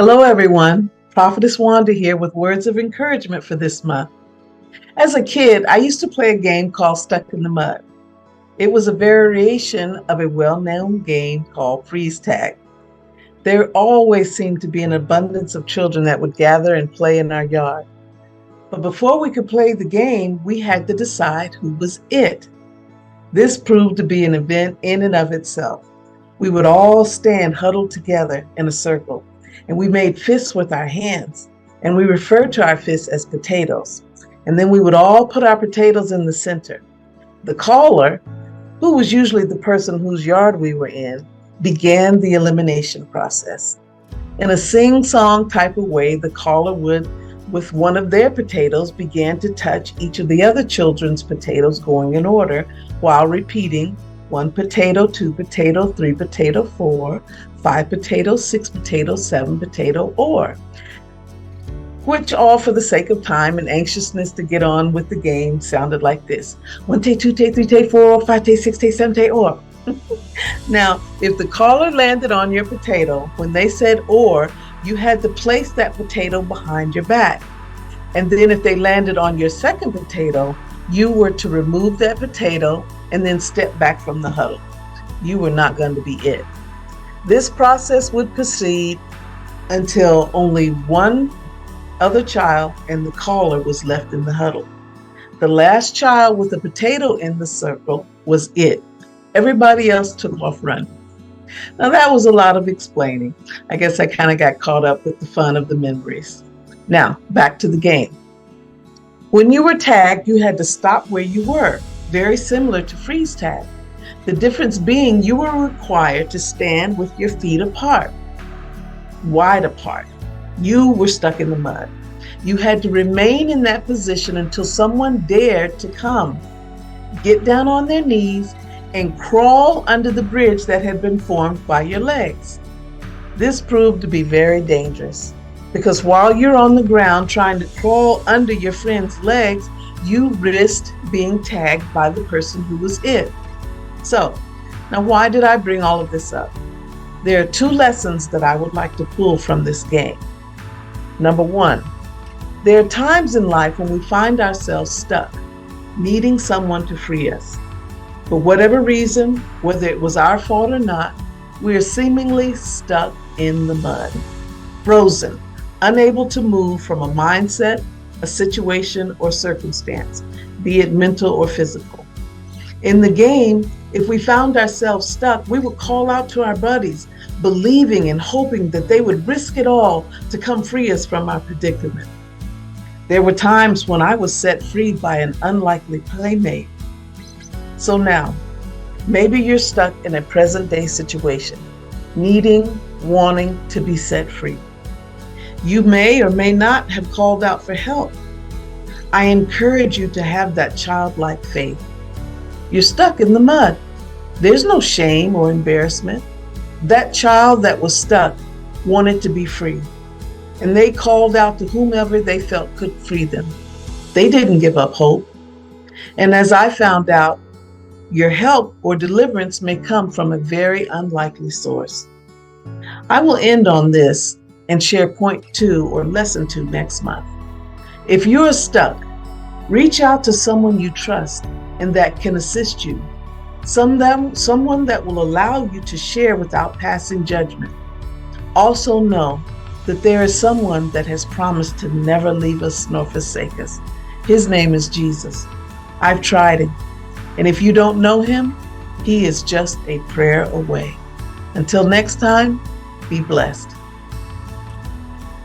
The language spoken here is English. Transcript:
Hello, everyone. Prophetess Wanda here with words of encouragement for this month. As a kid, I used to play a game called Stuck in the Mud. It was a variation of a well-known game called freeze tag. There always seemed to be an abundance of children that would gather and play in our yard. But before we could play the game, we had to decide who was it. This proved to be an event in and of itself. We would all stand huddled together in a circle, and we made fists with our hands, and we referred to our fists as potatoes. And then we would all put our potatoes in the center. The caller, who was usually the person whose yard we were in, began the elimination process. In a sing-song type of way, the caller would, with one of their potatoes, begin to touch each of the other children's potatoes going in order while repeating 1 potato, 2 potato, 3 potato, 4, 5 potatoes, 6 potatoes, 7 potato, or, which all for the sake of time and anxiousness to get on with the game sounded like this: 1 tay, 2 tay, 3 tay, 4, 5 tay, 6 tay, 7 tay, or. Now, if the caller landed on your potato, when they said or, you had to place that potato behind your back. And then if they landed on your second potato, you were to remove that potato and then step back from the huddle. You were not going to be it. This process would proceed until only one other child and the caller was left in the huddle. The last child with a potato in the circle was it. Everybody else took off running. Now that was a lot of explaining. I guess I kind of got caught up with the fun of the memories. Now, back to the game. When you were tagged, you had to stop where you were, very similar to freeze tag. The difference being you were required to stand with your feet apart, wide apart. You were stuck in the mud. You had to remain in that position until someone dared to come, get down on their knees, and crawl under the bridge that had been formed by your legs. This proved to be very dangerous because while you're on the ground trying to crawl under your friend's legs, you risked being tagged by the person who was it. So, now why did I bring all of this up? There are 2 lessons that I would like to pull from this game. Number 1, there are times in life when we find ourselves stuck, needing someone to free us. For whatever reason, whether it was our fault or not, we are seemingly stuck in the mud, frozen, unable to move from a mindset, a situation, or circumstance, be it mental or physical. In the game, if we found ourselves stuck, we would call out to our buddies, believing and hoping that they would risk it all to come free us from our predicament. There were times when I was set free by an unlikely playmate. So now, maybe you're stuck in a present-day situation, needing, wanting to be set free. You may or may not have called out for help. I encourage you to have that childlike faith. You're stuck in the mud. There's no shame or embarrassment. That child that was stuck wanted to be free, and they called out to whomever they felt could free them. They didn't give up hope. And as I found out, your help or deliverance may come from a very unlikely source. I will end on this and share point 2 or lesson 2 next month. If you're stuck, reach out to someone you trust and that can assist you. Someone that will allow you to share without passing judgment. Also know that there is someone that has promised to never leave us nor forsake us. His name is Jesus. I've tried him. And if you don't know him, he is just a prayer away. Until next time, be blessed.